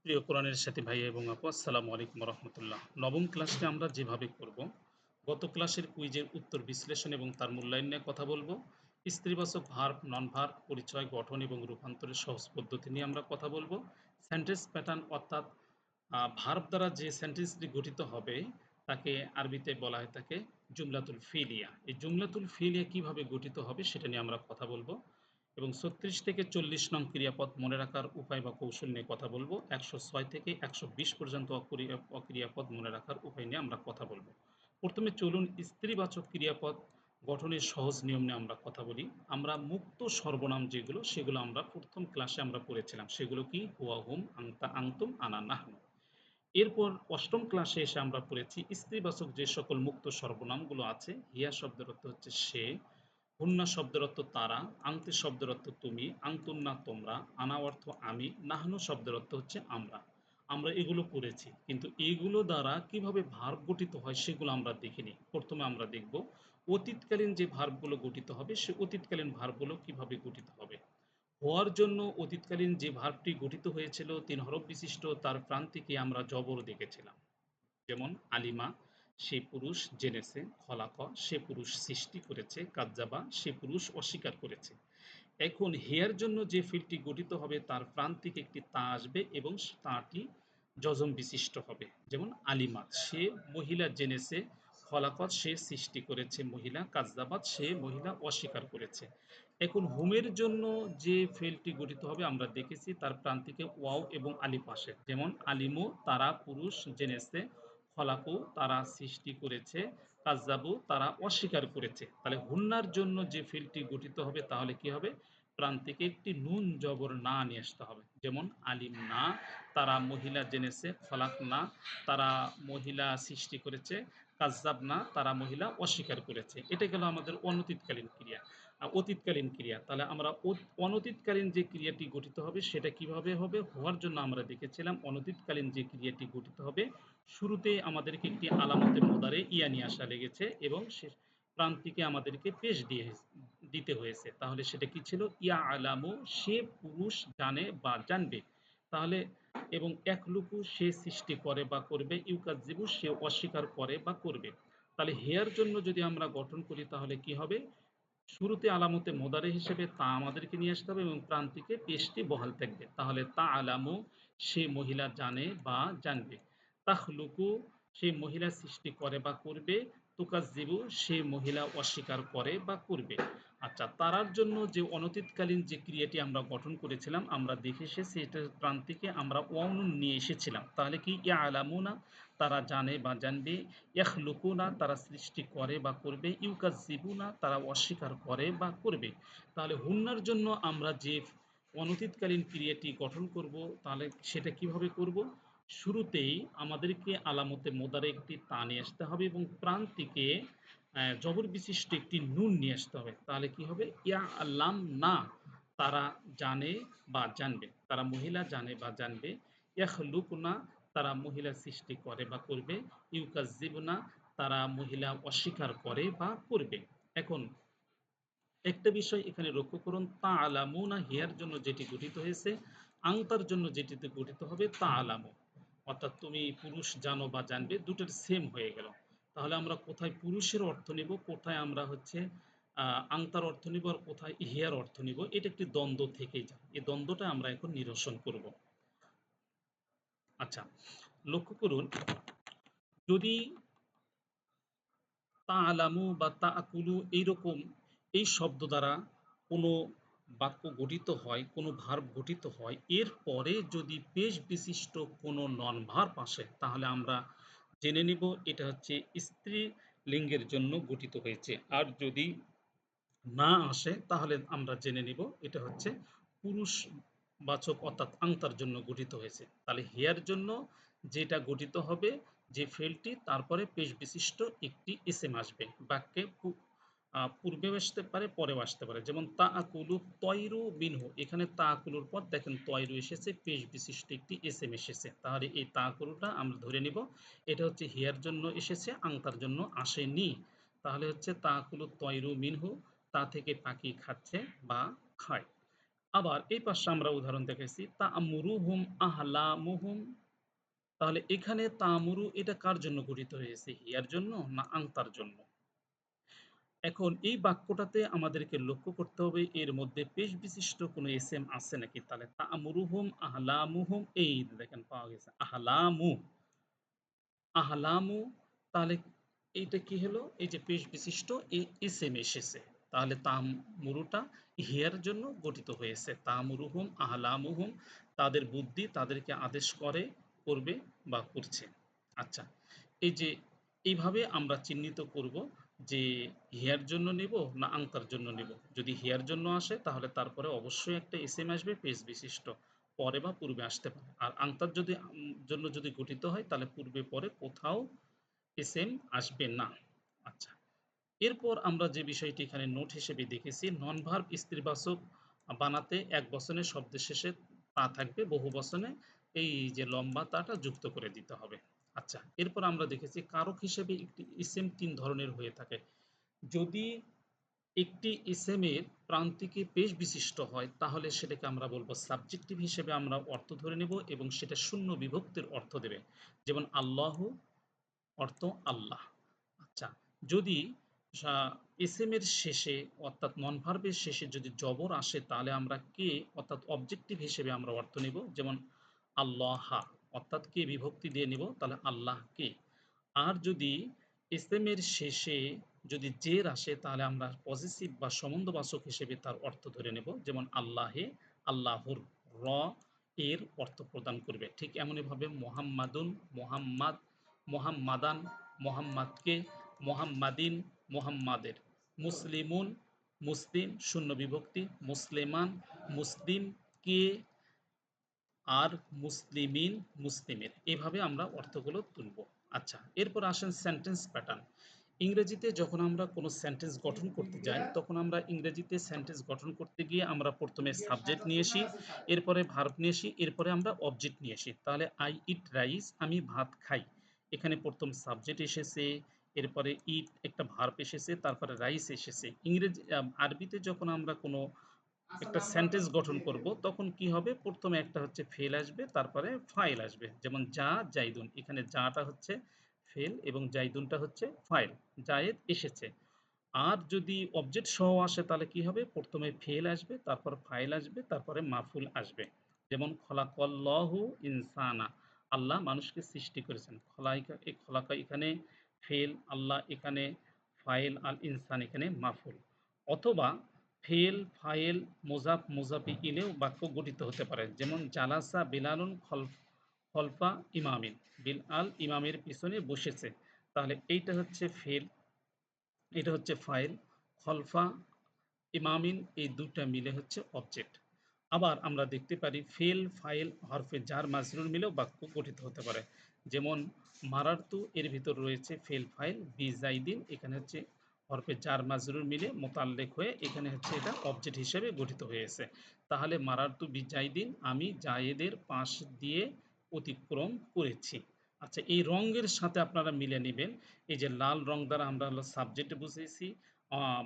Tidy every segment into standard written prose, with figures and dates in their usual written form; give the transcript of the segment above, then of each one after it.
প্রিয় কোরআনের সাথী ভাই এবং আপু আসসালামু আলাইকুম রহমতুল্লাহ। নবম ক্লাসটি আমরা যেভাবে করব, গত ক্লাসের কুইজের উত্তর বিশ্লেষণ এবং তার মূল্যায়ন নিয়ে কথা বলবো। স্ত্রীবাচক ভার্ব, নন ভার্ব, পরিচয়, গঠন এবং রূপান্তরের সহজ পদ্ধতি নিয়ে আমরা কথা বলবো। সেন্টেন্স প্যাটার্ন অর্থাৎ ভার্ব দ্বারা যে সেন্টেন্সটি গঠিত হবে তাকে আরবিতে বলা হয় থাকে জুমলাতুল ফিলিয়া। এই জুমলাতুল ফিলিয়া কিভাবে গঠিত হবে সেটা নিয়ে আমরা কথা বলবো এবং ৩৬ থেকে ৪০ নং ক্রিয়াপদ মনে রাখার উপায় বা কৌশল নিয়ে কথা বলবো। ১০৬ থেকে ১২০ পর্যন্ত অক্রিয়াপদ মনে রাখার উপায় নিয়ে আমরা কথা বলবো। প্রথমে চলুন স্ত্রীবাচক ক্রিয়াপদ গঠনের সহজ নিয়ম নিয়ে আমরা কথা বলি। আমরা মুক্ত সর্বনাম যেগুলো সেগুলো আমরা প্রথম ক্লাসে আমরা পড়েছিলাম। সেগুলো কি? হুয়া, হুম, আনতা, আনতুম, আনা, নাহনু। এরপর অষ্টম ক্লাসে এসে আমরা পড়েছি স্ত্রীবাচক যে সকল মুক্ত সর্বনামগুলো আছে। হিয়া শব্দের অর্থ হচ্ছে সে, হুন্না শব্দের অর্থ তারা, আংতে শব্দের অর্থ তুমি, আংতুন্না তোমরা, আনা অর্থ আমি, নাহনু শব্দের অর্থ হচ্ছে আমরা। আমরা এগুলো পড়েছি, কিন্তু এগুলো দ্বারা কিভাবে ভার্ব গঠিত হয় সেগুলো আমরা দেখিনি। প্রথমে আমরা দেখব অতীতকালীন যে ভার্বগুলো গঠিত হবে সে অতীতকালীন ভার্বগুলো কিভাবে গঠিত হবে। হওয়ার জন্য অতীতকালীন যে ভার্বটি গঠিত হয়েছিল ৩ হরফ বিশিষ্ট, তার প্রান্তিকে আমরা জবর দেখেছিলাম। যেমন আলিমা, সে পুরুষ জেনেছে। খলাক, সে পুরুষ সৃষ্টি করেছে। কাজ্জাবা, সে পুরুষ অস্বীকার করেছে। এখন হেয়ার জন্য যে ফিল্ডটি গঠিত হবে তার প্রান্তিকে একটি তা আসবে এবং তাটি যজম বিশিষ্ট হবে। যেমন আলিমাত, সে মহিলা জেনেছে। খলাকত, সে সৃষ্টি করেছে মহিলা। কাজ্জাবাত, সে মহিলা অস্বীকার করেছে। এখন হুমের জন্য যে ফেলটি গঠিত হবে আমরা দেখেছি তার প্রান্তিকে ওয়াও এবং আলিফ আসে। যেমন আলিমু, তারা পুরুষ জেনেছে। খলাকু, তারা সৃষ্টি করেছে। কাজ্জাবু, তারা অস্বীকার করেছে। তাহলে হুন্নার জন্য যে ফিলটি গঠিত হবে তাহলে কি হবে? প্রান্তিকে একটি নুন জবর না নিয়ে আসতে হবে। যেমন আলিম না, তারা মহিলা জেনেছে। খলাক না, তারা মহিলা সৃষ্টি করেছে। কাজ্জাব না, তারা মহিলা অস্বীকার করেছে। এটা গেল আমাদের অনতীতকালীন ক্রিয়া। অতীতকালীন ক্রিয়া। তাহলে আমরা অনতীতকালীন যে ক্রিয়াটি গঠিত হবে সেটা কিভাবে হবে? হওয়ার জন্য আমরা দেখেছিলাম অনতীতকালীন যে ক্রিয়াটি গঠিত হবে শুরুতে আমাদেরকে একটি আলামতে মোদারে ইয়া নিয়ে আসা লেগেছে এবং শেষ প্রান্তিকে আমাদেরকে পেশ দিতে হয়েছে। তাহলে সেটা কি ছিল? ইয়া আলামু, সে পুরুষ জানে বা জানবে। তাহলে এবং একলুকু, সে সৃষ্টি করে বা করবে। ইউকাজ্জিবু, সে অস্বীকার করে বা করবে। তাহলে হেয়ার জন্য যদি আমরা গঠন করি তাহলে কি হবে? শুরুতে আলামতে মোদারে হিসেবে তা আমাদেরকে নিয়ে আসতে হবে এবং প্রান্তিকে পেশটি বহাল থাকবে। তাহলে তা আলামু, সে মহিলা জানে বা জানবে। তাখলুকু, সে মহিলা সৃষ্টি করে বা করবে। তুকাজ্জিবু, সে মহিলা অস্বীকার করে বা করবে। আচ্ছা, তারার জন্য যে অনতীতকালীন যে ক্রিয়াটি আমরা গঠন করেছিলাম আমরা দেখে এসেছি এটার প্রান্তিকে আমরা ওয়াউন নিয়ে এসেছিলাম। তাহলে কি? ইয়া আলামুনা, তারা জানে বা জানবে। ইয়াখলুকুনা, তারা সৃষ্টি করে বা করবে। ইউকাজ্জিবুনা, তারা অস্বীকার করে বা করবে। তাহলে হুন্নার জন্য আমরা যে অনতীতকালীন ক্রিয়াটি গঠন করব তাহলে সেটা কিভাবে করব? শুরুতেই আমাদেরকে আলামতে মোদারে একটি তা নিয়ে আসতে হবে এবং প্রান্তিকে জবর বিশিষ্ট একটি নুন নিয়ে আসতে হবে। তাহলে কি হবে? ইয়া আল্লাম না, তারা জানে বা জানবে। তারা মহিলা জানে বা জানবে। ইয়াখলুকুনা, তারা মহিলা সৃষ্টি করে বা করবে। ইউকাজ্জিবুনা, তারা মহিলা অস্বীকার করে বা করবে। এখন একটা বিষয় এখানে লক্ষ্য করুন, তা আলামুনা হিয়ার জন্য যেটি গঠিত হয়েছে, আংতার জন্য যেটিতে গঠিত হবে তা আলামু, অর্থাৎ তুমি পুরুষ জানো বা জানবে, দুটোর সেম হয়ে গেল। তাহলে আমরা কোথায় পুরুষের অর্থ নিব, কোথায় আমরা হচ্ছে আংতার অর্থ নিব, আর কোথায় হিয়ার অর্থ নিব, এটা একটি দ্বন্দ্ব থেকেই যায়। এই দ্বন্দ্বটা আমরা এখন নিরসন করব। আচ্ছা, লক্ষ্য করুন, যদি তা'লামু বা তা'কুলু এইরকম এই শব্দ দ্বারা কোনো বাক্য গঠিত হয়, কোনো ভার্ব গঠিত হয়, এরপরে যদি পেশ বিশিষ্ট কোনো নন ভার্ব আসে তাহলে আমরা জেনে নিব এটা হচ্ছে স্ত্রীলিঙ্গের জন্য গঠিত হয়েছে। আর যদি না আসে তাহলে আমরা জেনে নিব এটা হচ্ছে পুরুষবাচক অর্থাৎ আংতার জন্য গঠিত হয়েছে। তাহলে হেয়ার জন্য যেটা গঠিত হবে, যে ফেলটি তারপরে পেশ বিশিষ্ট একটি এসএম আসবে। বাক্যে পূর্বেও আসতে পারে, পরেও আসতে পারে। যেমন তাআকুলু তয়রু মিনহু, এখানে তাআকুলুর পর দেখেন তয়রু এসেছে, পেশ বিশিষ্ট একটি এসএম এসেছে। তাহলে এই তাআকুলুটা আমরা ধরে নিব এটা হচ্ছে হেয়ার জন্য এসেছে, আংতার জন্য আসেনি। তাহলে হচ্ছে তাআকুলু তয়রু মিনহু, তা থেকে পাখি খাচ্ছে বা খায়। আবার এই পাশে আমরা উদাহরণ দেখেছি তা'মুরুহুম আহলামুহুম। তাহলে এখানে তা'মুরু এটা কার জন্য গঠিত হয়েছে? হিয়ার জন্য না আনতার জন্য? এখন এই বাক্যটাতে আমাদেরকে লক্ষ্য করতে হবে এর মধ্যে পেশ বিশিষ্ট কোনো এসএম আছে নাকি? তাহলে তা'মুরুহুম আহলামুহুম এই দেখেন পাওয়া গেছে। আহলামু, আহলামু তাহলে এইটা কি হলো? এই যে পেশ বিশিষ্ট এসএম এসেছে। তাহলে তা'মুরুটা হিয়ার জন্য গঠিত হয়েছে। তা'মুরুহুম আহলামুহুম তাদের বুদ্ধি তাদেরকে আদেশ করবে বা করছে। আচ্ছা, এই যে এইভাবে আমরা চিহ্নিত করব যে হিয়ার জন্য নিব না আনতার জন্য নিব। যদি হিয়ার জন্য আসে তাহলে তারপরে অবশ্যই একটা এসএম আসবে পেশ বিশিষ্ট। পরে বা পূর্বে আসতে পারে। আর আনতার যদি জন্য যদি গঠিত হয় তাহলে পূর্বে পরে কোথাও এসএম আসবে না। আচ্ছা। এরপর আমরা যে বিষয়টি এখানে নোট হিসেবে দেখেছি নন ভার্ব স্ত্রীবাচক বানাতে এক বচনের শব্দের শেষে তা থাকবে, বহু বচনে এই যে লম্বা তাটা যুক্ত করে দিতে হবে। আচ্ছা, এরপর আমরা দেখেছি কারক হিসেবে একটি ইসেম ৩ ধরনের হয়ে থাকে। যদি একটি ইসেমের প্রান্তিকে পেশ বিশিষ্ট হয় তাহলে সেটাকে আমরা বলবো সাবজেক্টিভ হিসেবে আমরা অর্থ ধরে নেব এবং সেটা শূন্য বিভক্তির অর্থ দেবে। যেমন আল্লাহ অর্থ আল্লাহ। আচ্ছা, যদি এসএম এর শেষে অর্থাৎ নন ভার্বের শেষে যদি জবর আসে তাহলে আমরা কে অর্থাৎ অবজেক্টিভ হিসেবে আমরা অর্থ নেব। যেমন আল্লাহা অর্থাৎ কে বিভক্তি দিয়ে নিব তাহলে আল্লাহকে। আর যদি এসএম এর শেষে যদি জের আসে তাহলে আমরা পজেসিভ বা সম্বন্ধবাচক হিসেবে তার অর্থ ধরে নেব। যেমন আল্লাহে, আল্লাহর। র এর অর্থ প্রদান করবে। ঠিক এমনিভাবে মোহাম্মাদুন, মোহাম্মাদ, মোহাম্মাদান, মোহাম্মাদকে, মোহাম্মাদিন, মোহাম্মাদের। মুসলিমুন, মুসলিম শূন্য বিভক্তি, মুসলেমান, মুসলিম কে, আর মুসলিমিন মুসলিমের। এভাবে আমরা অর্থগুলো তুলব। আচ্ছা, এরপর আসেন সেন্টেন্স প্যাটার্ন। ইংরেজিতে যখন আমরা কোনো সেন্টেন্স গঠন করতে যাই তখন আমরা ইংরেজিতে সেন্টেন্স গঠন করতে গিয়ে আমরা প্রথমে সাবজেক্ট নিয়ে আসি, এরপরে ভার্ব নিয়ে আসি, এরপরে আমরা অবজেক্ট নিয়ে আসি। তাহলে আই ইট রাইস আমি ভাত খাই। এখানে প্রথম সাবজেক্ট এসেছে, এরপরে ইট একটা ভার্ব এসেছে, তারপরে রাইস এসেছে। আরবিতে যখন আমরা কোনো একটা সেন্টেন্স গঠন করব তখন কি হবে প্রথমে একটা হচ্ছে ফেল আসবে তারপরে ফাইল আসবে। যেমন যা জাইদুন, এখানে যাটা হচ্ছে ফেল এবং জাইদুনটা হচ্ছে ফাইল। জায়েদ এসেছে। আর যদি অবজেক্ট সহ আসে তাহলে কি হবে প্রথমে ফেল আসবে তারপর ফাইল আসবে তারপরে মাফুল আসবে। যেমন খলাকল্লাহু ইনসানা, আল্লাহ মানুষকে সৃষ্টি করেছেন। খলাইকা এই খলাকা এখানে ফেল, আল্লাহ এখানে ফাইল, আল ইনসান এখানে মাফুল। অথবা ফেল, ফাইল, মোজাফ, মোজাফি ইলেও বাক্য গঠিত হতে পারে। যেমন জালাসা বিলালুন খলফা ইমামিন, বিলাল ইমামের পিছনে বসেছে। তাহলে এইটা হচ্ছে ফেল, এটা হচ্ছে ফাইল, খলফা ইমামিন এই দুটা মিলে হচ্ছে অবজেক্ট। আবার আমরা দেখতে পারি ফেল, ফাইল, হরফে জার, মাজরুর মিলেও বাক্য গঠিত হতে পারে। যেমন মারারতু এর ভিতর রয়েছে ফেল, ফাইল, বিজাইদিন এখানে হচ্ছে হরফে জার, মাজরুর মিলে মোতাল্লেক হয়ে এখানে হচ্ছে এটা অবজেক্ট হিসেবে গঠিত হয়েছে। তাহলে মারারতু বিজাইদিন আমি জায়েদের পাশ দিয়ে অতিক্রম করেছি। আচ্ছা, এই রঙের সাথে আপনারা মিলে নেবেন। এই যে লাল রং দ্বারা আমরা হলো সাবজেক্ট বুঝিয়েছি,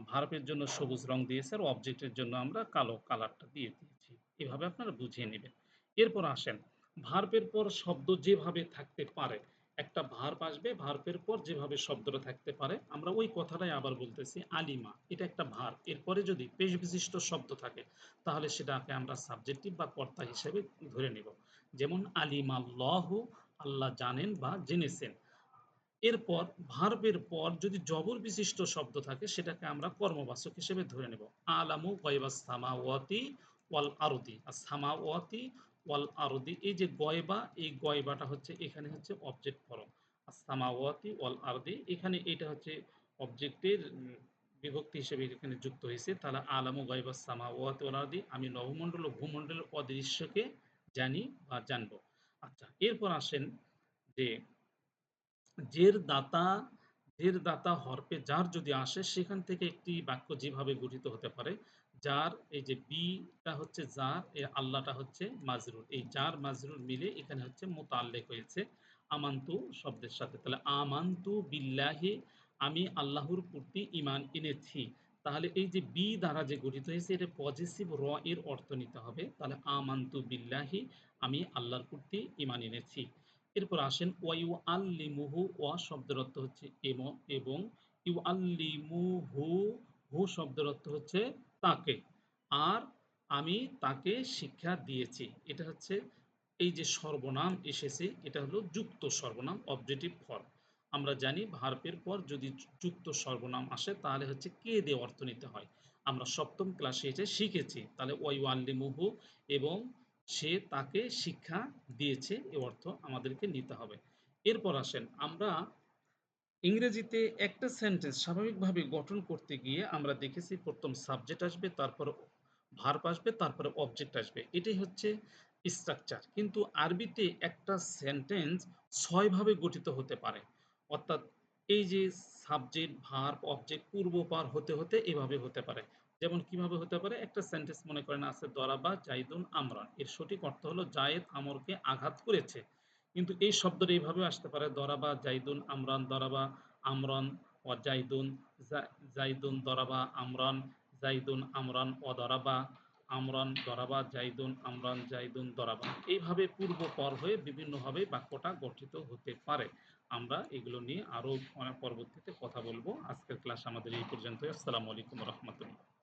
ভার্বের জন্য সবুজ রং দিয়েছে আর অবজেক্টের জন্য আমরা কালো কালারটা দিয়ে দিয়েছি। এভাবে আপনারা বুঝিয়ে নেবেন। এরপর আসেন ভার্বের পর শব্দ যেভাবে থাকতে পারে। একটা ভার্ব আসবে, ভার্বের পর যেভাবে শব্দটা থাকতে পারে আমরা ওই কথাটাই আবার বলতেছি। আলিমা এটা একটা ভার্ব, এরপরে যদি পেশ বিশিষ্ট শব্দ থাকে তাহলে সেটাকে আমরা সাবজেক্টিভ বা কর্তা হিসেবে ধরে নেব। যেমন আলিমাল্লাহু আল্লাহ জানেন বা জেনেছেন। এরপর ভার্বের পর যদি জবর বিশিষ্ট শব্দ থাকে সেটাকে আমরা কর্মবাচক হিসেবে ধরে নেব। আলামু গয়বাস সামাওয়াতি ওয়াল আরদি, আর সামাওয়াতি ওয়াল আরদি এই যে গয়বা, এই গয়বাটা হচ্ছে এখানে হচ্ছে অবজেক্ট ফর্ম। আর সামাওয়াতি ওয়াল আরদি এখানে এটা হচ্ছে অবজেক্টের বিভক্তি হিসেবে এখানে যুক্ত হয়েছে। তাহলে আলামু গয়বাস সামাওয়াতি ওয়াল আরদি আমি নবমণ্ডল ও ভূমণ্ডলের অদৃশ্যকে জানি বা জানবো। আচ্ছা, এরপর আসেন যে জের দাতা, জের দাতা হরফে যার যদি আসে সেখান থেকে একটি বাক্য যেভাবে গঠিত হতে পারে। যার এই যে বিটা হচ্ছে যার, এ আল্লাহটা হচ্ছে মাজরুর, এই যার মাজরুর মিলে এখানে হচ্ছে মোতাল্লেক হয়েছে আমান্তু শব্দের সাথে। তাহলে আমান্তু বিল্লাহি আমি আল্লাহর প্রতি ঈমান এনেছি। তাহলে এই যে বি দ্বারা যে গঠিত হয়েছে এটা পজেসিভ র এর অর্থ নিতে হবে। তাহলে আমানতু বিল্লাহি, আমি আল্লাহর প্রতি ঈমান এনেছি। এরপর আসেন ওয়া ইউআল্লিমুহু, ওয়া শব্দের অর্থ হচ্ছে এবং ইউআল্লিমুহু, হু শব্দের অর্থ হচ্ছে তাকে। আর আমি তাকে শিক্ষা দিয়েছি। এটা হচ্ছে এই যে সর্বনাম এসেছে এটা হলো যুক্ত সর্বনাম, অবজেক্টিভ ফর্ম। আমরা জানি ভার্বের পর যদি যুক্ত সর্বনাম আসে তাহলে হচ্ছে কে দিয়ে অর্থ নিতে হয়। আমরা সপ্তম ক্লাসে এটা শিখেছি। তাহলে ওয়াইউআল্লিমুহু এবং সে তাকে শিক্ষা দিয়েছে এ অর্থ আমাদেরকে নিতে হবে। এরপর আসেন আমরা ইংরেজিতে একটা সেন্টেন্স স্বাভাবিকভাবে গঠন করতে গিয়ে আমরা দেখেছি প্রথম সাবজেক্ট আসবে, তারপর ভার্ব আসবে, তারপরে অবজেক্ট আসবে। এটাই হচ্ছে স্ট্রাকচার। কিন্তু আরবিতে একটা সেন্টেন্স ৬ ভাবে গঠিত হতে পারে। অর্থাৎ এই যে সাবজেক্ট, ভার্ব, অবজেক্ট পূর্বপর হতে, হতে এভাবে হতে পারে। যেমন কিভাবে হতে পারে? একটা সেন্টেন্স মনে করেন আছে দরাবা জাইদুন আমরান। এর সঠিক অর্থ হলো জায়েদ আমরকে আঘাত করেছে। কিন্তু এই শব্দটা এইভাবেও আসতে পারে দরাবা জাইদুন আমরান, দরাবা আমরান ও জাইদুন, জাইদুন দরাবা আমরান, জাইদুন আমরান ও দরাবা আমরান, দরাবা জাইদুন আমরান, জাইদুন দরাবা। এইভাবে পূর্বপর হয়ে বিভিন্নভাবে বাক্যটা গঠিত হতে পারে। আমরা এগুলো নিয়ে আরো পরবর্তীতে কথা বলবো। আজকের ক্লাস আমাদের এই পর্যন্তই। আসসালামু আলাইকুম রহমতুল্লাহ।